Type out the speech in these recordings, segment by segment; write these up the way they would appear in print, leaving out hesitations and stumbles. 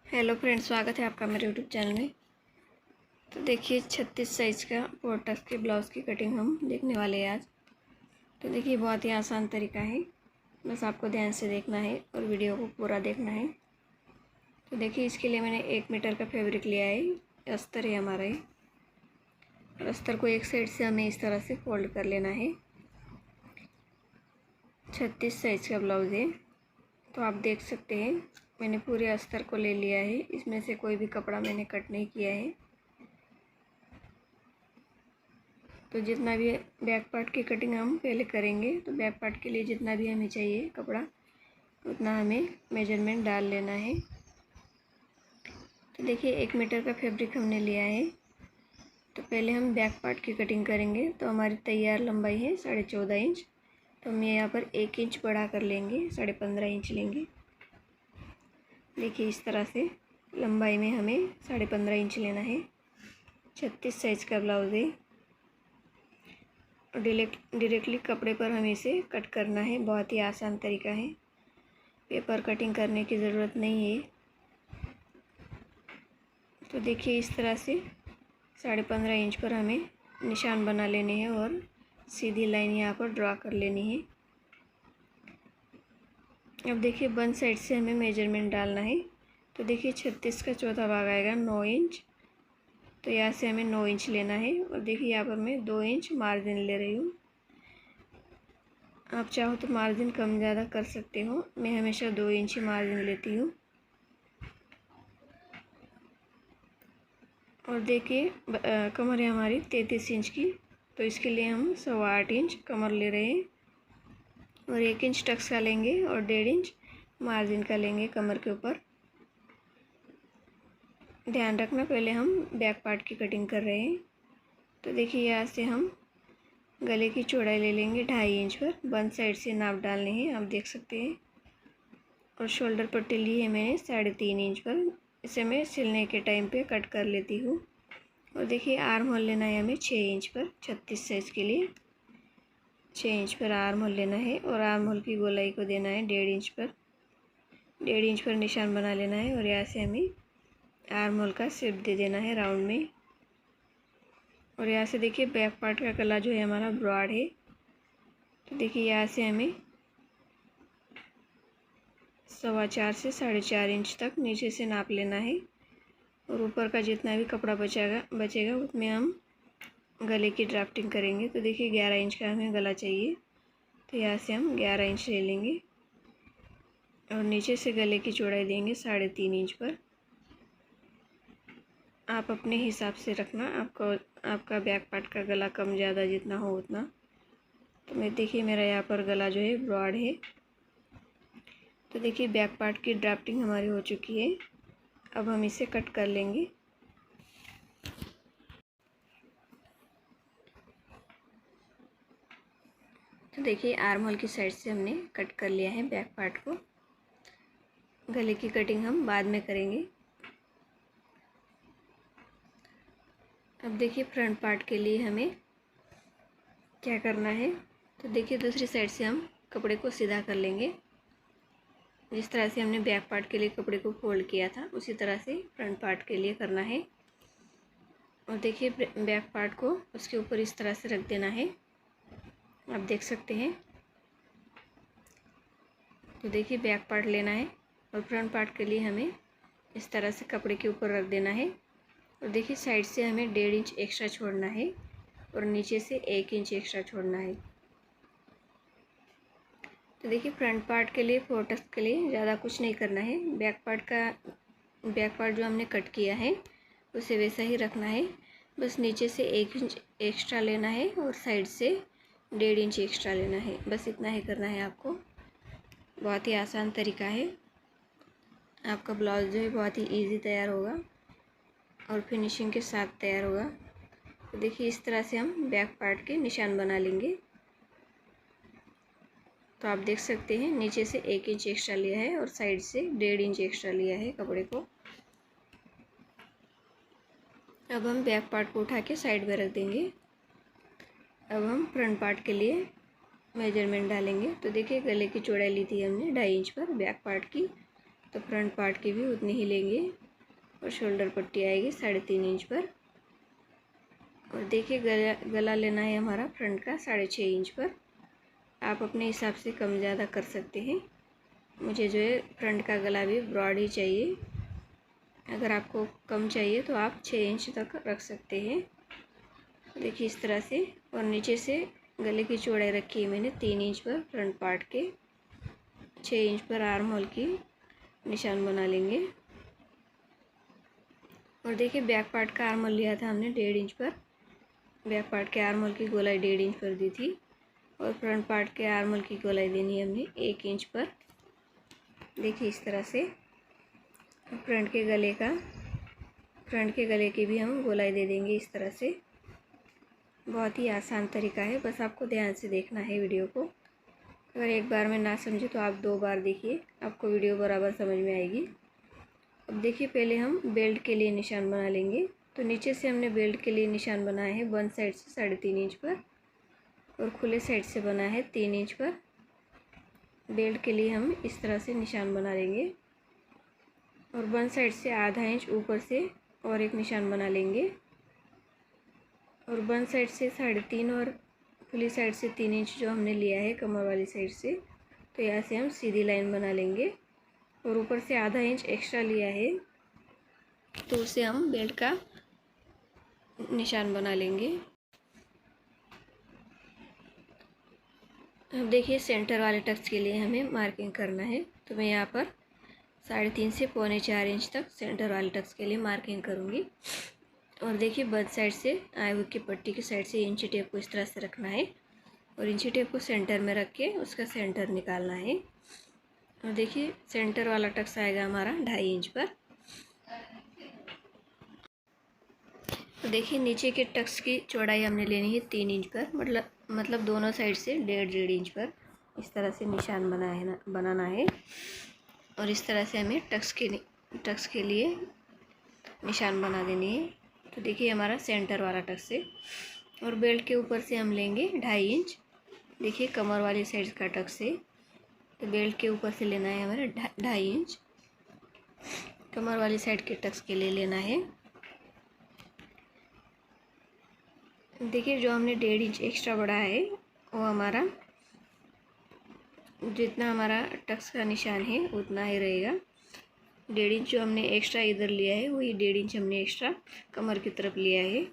Hello friends, स्वागत है आपका मेरे यूट्यूब चैनल में। तो देखिए 36 साइज़ का पोर्टस के ब्लाउज़ की कटिंग हम देखने वाले हैं आज। तो देखिए बहुत ही आसान तरीका है, बस आपको ध्यान से देखना है और वीडियो को पूरा देखना है। तो देखिए इसके लिए मैंने 1 मीटर का फैब्रिक लिया है, अस्तर है हमारा ये। और अस्तर को एक साइड से हमें इस तरह से फोल्ड कर लेना है। 36 साइज़ का ब्लाउज़ है, तो आप देख सकते हैं मैंने पूरे अस्तर को ले लिया है। इसमें से कोई भी कपड़ा मैंने कट नहीं किया है। तो जितना भी बैक पार्ट की कटिंग हम पहले करेंगे, तो बैक पार्ट के लिए जितना भी हमें चाहिए कपड़ा उतना हमें मेजरमेंट डाल लेना है। तो देखिए 1 मीटर का फैब्रिक हमने लिया है। तो पहले हम बैक पार्ट की कटिंग करेंगे। तो हमारी तैयार लंबाई है 14.5 इंच। तो हम यहाँ पर 1 इंच बढ़ा कर लेंगे, 15.5 इंच लेंगे। देखिए इस तरह से लंबाई में हमें 15.5 इंच लेना है। 36 साइज़ का ब्लाउज़ है। डायरेक्टली कपड़े पर हमें इसे कट करना है। बहुत ही आसान तरीका है, पेपर कटिंग करने की ज़रूरत नहीं है। तो देखिए इस तरह से 15.5 इंच पर हमें निशान बना लेने हैं और सीधी लाइन यहाँ पर ड्रा कर लेनी है। अब देखिए वन साइड से हमें मेजरमेंट डालना है। तो देखिए 36 का चौथा भाग आएगा 9 इंच। तो यहाँ से हमें 9 इंच लेना है। और देखिए यहाँ पर मैं 2 इंच मार्जिन ले रही हूँ। आप चाहो तो मार्जिन कम ज़्यादा कर सकते हो, मैं हमेशा 2 इंच ही मार्जिन लेती हूँ। और देखिए कमर है हमारी 33 इंच की, तो इसके लिए हम 8.25 इंच कमर ले रहे हैं और 1 इंच टक्स का लेंगे और 1.5 इंच मार्जिन का लेंगे कमर के ऊपर। ध्यान रखना, पहले हम बैक पार्ट की कटिंग कर रहे हैं। तो देखिए यहाँ से हम गले की चौड़ाई ले लेंगे 2.5 इंच पर। वन साइड से नाप डालने हैं, आप देख सकते हैं। और शोल्डर पट्टी ली है मैंने 3.5 इंच पर। इसे मैं सिलने के टाइम पे कट कर लेती हूँ। और देखिए आर्म होल लेना है हमें 6 इंच पर। 36 साइज़ के लिए 6 इंच पर आर्म होल लेना है। और आर्म होल की गोलाई को देना है 1.5 इंच पर। 1.5 इंच पर निशान बना लेना है और यहाँ से हमें आर्म होल का शेप दे देना है राउंड में। और यहाँ से देखिए बैक पार्ट का गला जो है हमारा ब्रॉड है। तो देखिए यहाँ से हमें 4.25 से 4.5 इंच तक नीचे से नाप लेना है। और ऊपर का जितना भी कपड़ा बचेगा उसमें हम गले की ड्राफ्टिंग करेंगे। तो देखिए 11 इंच का हमें गला चाहिए, तो यहाँ से हम 11 इंच ले लेंगे और नीचे से गले की चौड़ाई देंगे 3.5 इंच पर। आप अपने हिसाब से रखना, आपका बैक पार्ट का गला कम ज़्यादा जितना हो उतना। तो मैं देखिए मेरा यहाँ पर गला जो है ब्रॉड है। तो देखिए बैक पार्ट की ड्राफ्टिंग हमारी हो चुकी है। अब हम इसे कट कर लेंगे। तो देखिए आर्म होल की साइड से हमने कट कर लिया है बैक पार्ट को। गले की कटिंग हम बाद में करेंगे। अब देखिए फ्रंट पार्ट के लिए हमें क्या करना है। तो देखिए दूसरी साइड से हम कपड़े को सीधा कर लेंगे। जिस तरह से हमने बैक पार्ट के लिए कपड़े को फोल्ड किया था उसी तरह से फ्रंट पार्ट के लिए करना है। और देखिए बैक पार्ट को उसके ऊपर इस तरह से रख देना है, आप देख सकते हैं। तो देखिए बैक पार्ट लेना है और फ्रंट पार्ट के लिए हमें इस तरह से कपड़े के ऊपर रख देना है। और देखिए साइड से हमें 1.5 इंच एक्स्ट्रा छोड़ना है और नीचे से 1 इंच एक्स्ट्रा छोड़ना है। तो देखिए फ्रंट पार्ट के लिए फोर्टस के लिए ज़्यादा कुछ नहीं करना है। बैक पार्ट जो हमने कट किया है उसे वैसा ही रखना है। बस नीचे से 1 इंच एक्स्ट्रा लेना है और साइड से 1.5 इंच एक्स्ट्रा लेना है। बस इतना ही करना है आपको। बहुत ही आसान तरीका है। आपका ब्लाउज़ जो है बहुत ही इजी तैयार होगा और फिनिशिंग के साथ तैयार होगा। तो देखिए इस तरह से हम बैक पार्ट के निशान बना लेंगे। तो आप देख सकते हैं नीचे से 1 इंच एक्स्ट्रा लिया है और साइड से 1.5 इंच एक्स्ट्रा लिया है कपड़े को। अब हम बैक पार्ट को उठा के साइड में रख देंगे। अब हम फ्रंट पार्ट के लिए मेजरमेंट डालेंगे। तो देखिए गले की चौड़ाई ली थी हमने 2.5 इंच पर बैक पार्ट की। तो फ्रंट पार्ट की भी उतनी ही लेंगे। और शोल्डर पट्टी आएगी 3.5 इंच पर। और देखिए गला लेना है हमारा फ्रंट का 6.5 इंच पर। आप अपने हिसाब से कम ज़्यादा कर सकते हैं। मुझे जो है फ्रंट का गला भी ब्रॉड ही चाहिए। अगर आपको कम चाहिए तो आप 6 इंच तक रख सकते हैं। देखिए इस तरह से। और नीचे से गले की चौड़ाई रखी है मैंने 3 इंच पर फ्रंट पार्ट के। 6 इंच पर आर्म होल की निशान बना लेंगे। और देखिए बैक पार्ट का आर्म होल लिया था हमने 1.5 इंच पर। बैक पार्ट के आर्म होल की गोलाई 1.5 इंच पर दी थी। और फ्रंट पार्ट के आर्म होल की गोलाई देनी है हमने 1 इंच पर। देखिए इस तरह से। फ्रंट के गले की भी हम गोलाई दे देंगे इस तरह से। बहुत ही आसान तरीका है, बस आपको ध्यान से देखना है वीडियो को। अगर एक बार में ना समझे तो आप 2 बार देखिए, आपको वीडियो बराबर समझ में आएगी। अब देखिए पहले हम बेल्ट के लिए निशान बना लेंगे। तो नीचे से हमने बेल्ट के लिए निशान बनाया है बंद साइड से 3.5 इंच पर और खुले साइड से बना है 3 इंच पर। बेल्ट के लिए हम इस तरह से निशान बना लेंगे। और बंद साइड से आधा इंच ऊपर से और एक निशान बना लेंगे। और बंद साइड से 3.5 और खुली साइड से 3 इंच जो हमने लिया है कमर वाली साइड से, तो यहाँ से हम सीधी लाइन बना लेंगे। और ऊपर से आधा इंच एक्स्ट्रा लिया है तो उसे हम बेल्ट का निशान बना लेंगे। अब देखिए सेंटर वाले टक्स के लिए हमें मार्किंग करना है। तो मैं यहाँ पर 3.5 से 3.25 इंच तक सेंटर वाले टक्स के लिए मार्किंग करूँगी। और देखिए बंद साइड से आए हुए की पट्टी की साइड से इंची टेप को इस तरह से रखना है और इंची टेप को सेंटर में रख के उसका सेंटर निकालना है। और देखिए सेंटर वाला टक्स आएगा हमारा 2.5 इंच पर। तो देखिए नीचे के टक्स की चौड़ाई हमने लेनी है 3 इंच पर, मतलब दोनों साइड से 1.5 इंच पर इस तरह से निशान बनाना है। और इस तरह से हमें टक्स के लिए निशान बना देनी है। तो देखिए हमारा सेंटर वाला टक्स है। और बेल्ट के ऊपर से हम लेंगे 2.5 इंच। देखिए कमर वाली साइड का टक्स है तो बेल्ट के ऊपर से लेना है हमारा 2.5 इंच। कमर वाली साइड के टक्स के लिए लेना है। देखिए जो हमने 1.5 इंच एक्स्ट्रा बढ़ाया है वो हमारा जितना हमारा टक्स का निशान है उतना ही रहेगा। 1.5 इंच जो हमने एक्स्ट्रा इधर लिया है वही 1.5 इंच हमने एक्स्ट्रा कमर की तरफ लिया है।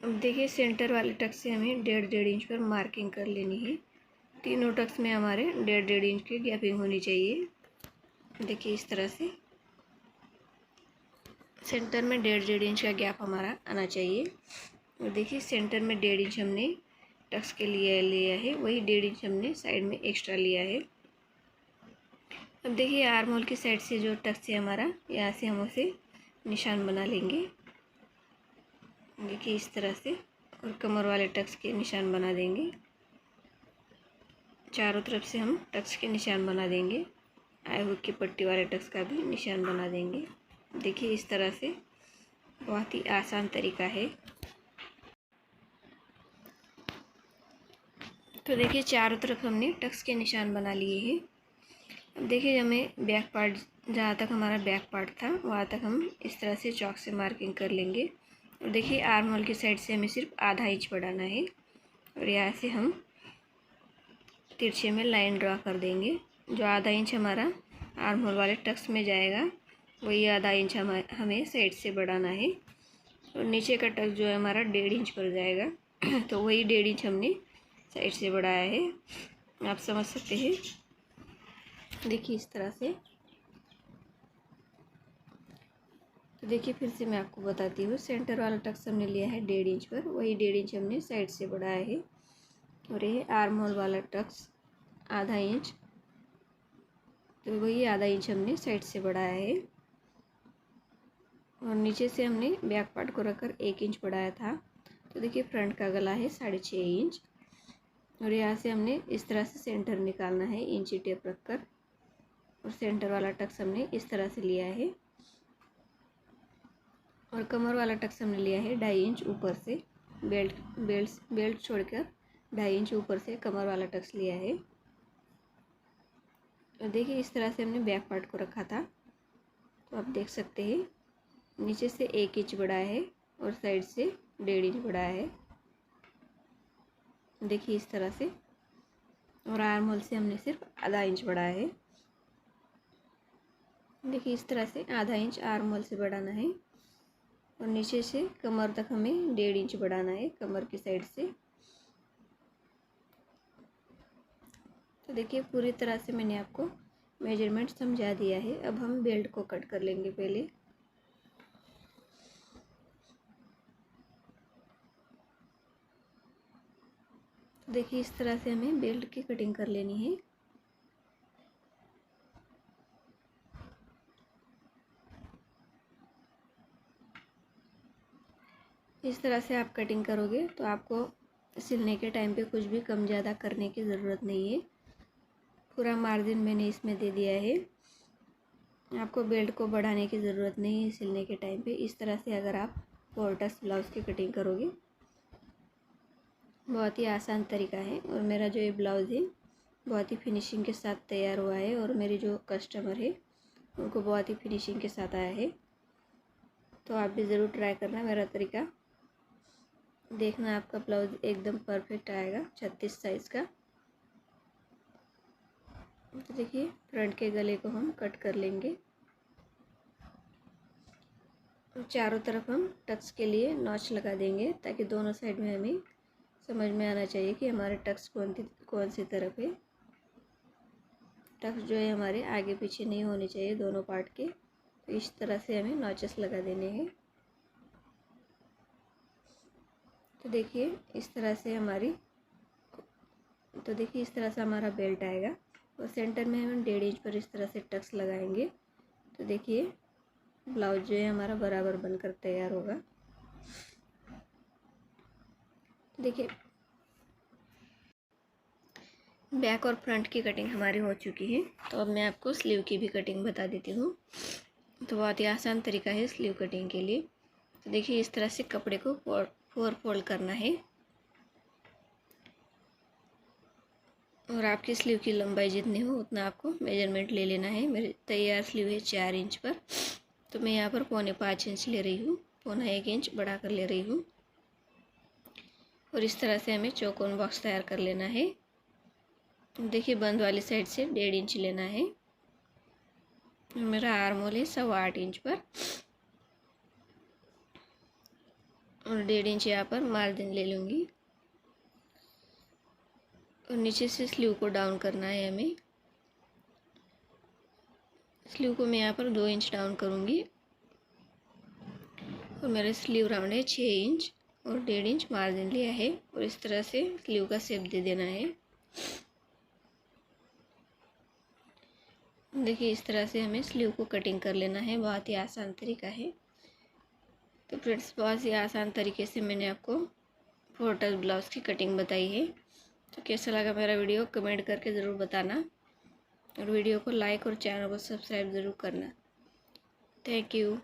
अब देखिए सेंटर वाले टक्स से हमें 1.5 इंच पर मार्किंग कर लेनी है। तीनों टक्स में हमारे 1.5 इंच की गैपिंग होनी चाहिए। देखिए इस तरह से सेंटर में 1.5 इंच का गैप हमारा आना चाहिए। और देखिए सेंटर में 1.5 इंच हमने टक्स के लिए लिया है, वही 1.5 इंच हमने साइड में एक्स्ट्रा लिया है। अब देखिए आर्म होल की साइड से जो टक्स है हमारा, यहाँ से हम उसे निशान बना लेंगे। देखिए इस तरह से। और कमर वाले टक्स के निशान बना देंगे। चारों तरफ से हम टक्स के निशान बना देंगे। आए हुए की पट्टी वाले टक्स का भी निशान बना देंगे। देखिए इस तरह से। बहुत ही आसान तरीका है। तो देखिए चारों तरफ हमने टक्स के निशान बना लिए हैं। अब देखिए हमें बैक पार्ट, जहाँ तक हमारा बैक पार्ट था वहाँ तक हम इस तरह से चॉक से मार्किंग कर लेंगे। और देखिए आर्म होल की साइड से हमें सिर्फ आधा इंच बढ़ाना है। और यहाँ से हम तिरछे में लाइन ड्रा कर देंगे। जो आधा इंच हमारा आर्म होल वाले टक्स में जाएगा वही आधा इंच हमें साइड से बढ़ाना है। और नीचे का टक्स जो है हमारा 1.5 इंच पर जाएगा तो वही 1.5 इंच हमने साइड से बढ़ाया है। आप समझ सकते हैं। देखिए इस तरह से। तो देखिए फिर से मैं आपको बताती हूँ। सेंटर वाला टक्स हमने लिया है 1.5 इंच पर, वही 1.5 इंच हमने साइड से बढ़ाया है। और ये आर्म होल वाला टक्स आधा इंच, तो वही आधा इंच हमने साइड से बढ़ाया है। और नीचे से हमने बैक पार्ट को रखकर 1 इंच बढ़ाया था। तो देखिए फ्रंट का गला है 6.5 इंच। और यहाँ से हमने इस तरह से सेंटर निकालना है इंची टेप रखकर। और सेंटर वाला टक्स हमने इस तरह से लिया है। और कमर वाला टक्स हमने लिया है 2.5 इंच ऊपर से, बेल्ट छोड़कर 2.5 इंच ऊपर से कमर वाला टक्स लिया है। और देखिए इस तरह से हमने बैक पार्ट को रखा था, तो आप देख सकते हैं नीचे से 1 इंच बड़ा है और साइड से 1.5 इंच बड़ा है। देखिए इस तरह से, और आर्म होल से हमने सिर्फ आधा इंच बढ़ाया है। देखिए इस तरह से आधा इंच आर्म होल से बढ़ाना है और नीचे से कमर तक हमें 1.5 इंच बढ़ाना है कमर की साइड से। तो देखिए पूरी तरह से मैंने आपको मेजरमेंट समझा दिया है। अब हम बेल्ट को कट कर लेंगे पहले। तो देखिए इस तरह से हमें बेल्ट की कटिंग कर लेनी है। इस तरह से आप कटिंग करोगे तो आपको सिलने के टाइम पे कुछ भी कम ज़्यादा करने की ज़रूरत नहीं है। पूरा मार्जिन मैंने इसमें दे दिया है। आपको बेल्ट को बढ़ाने की ज़रूरत नहीं है सिलने के टाइम पे। इस तरह से अगर आप पोर्टस ब्लाउज़ की कटिंग करोगे, बहुत ही आसान तरीका है। और मेरा जो ये ब्लाउज़ है बहुत ही फिनिशिंग के साथ तैयार हुआ है और मेरे जो कस्टमर है उनको बहुत ही फिनिशिंग के साथ आया है। तो आप भी ज़रूर ट्राई करना मेरा तरीका, देखना आपका ब्लाउज़ एकदम परफेक्ट आएगा 36 साइज़ का। तो देखिए फ्रंट के गले को हम कट कर लेंगे। चारों तरफ हम टक्स के लिए नॉच लगा देंगे ताकि दोनों साइड में हमें समझ में आना चाहिए कि हमारे टक्स कौन सी तरफ है। टक्स जो है हमारे आगे पीछे नहीं होने चाहिए दोनों पार्ट के। तो इस तरह से हमें नॉचेस लगा देने हैं। तो देखिए इस तरह से हमारा बेल्ट आएगा और सेंटर में हम 1.5 इंच पर इस तरह से टक्स लगाएंगे। तो देखिए ब्लाउज जो है हमारा बराबर बनकर तैयार होगा। देखिए बैक और फ्रंट की कटिंग हमारी हो चुकी है। तो अब मैं आपको स्लीव की भी कटिंग बता देती हूँ। तो बहुत ही आसान तरीका है स्लीव कटिंग के लिए। तो देखिए इस तरह से कपड़े को 4 फोल्ड करना है और आपकी स्लीव की लंबाई जितनी हो उतना आपको मेजरमेंट ले लेना है। मेरे तैयार स्लीव है 4 इंच पर, तो मैं यहाँ पर 4.25 इंच ले रही हूँ, 1.25 इंच बढ़ा कर ले रही हूँ। और इस तरह से हमें चौकोन बॉक्स तैयार कर लेना है। देखिए बंद वाली साइड से 1.5 इंच लेना है। मेरा आर्म होल है 8.25 इंच पर और 1.5 इंच यहाँ पर मार्जिन ले लूँगी। और नीचे से स्लीव को डाउन करना है हमें। स्लीव को मैं यहाँ पर 2 इंच डाउन करूँगी और मेरा स्लीव राउंड है 6 इंच और 1.5 इंच मार्जिन लिया है। और इस तरह से स्लीव का शेप दे देना है। देखिए इस तरह से हमें स्लीव को कटिंग कर लेना है। बहुत ही आसान तरीका है। तो फ्रेंड्स बहुत ही आसान तरीके से मैंने आपको पोर्टल ब्लाउज़ की कटिंग बताई है। तो कैसा लगा मेरा वीडियो कमेंट करके ज़रूर बताना और वीडियो को लाइक और चैनल को सब्सक्राइब ज़रूर करना। Thank you.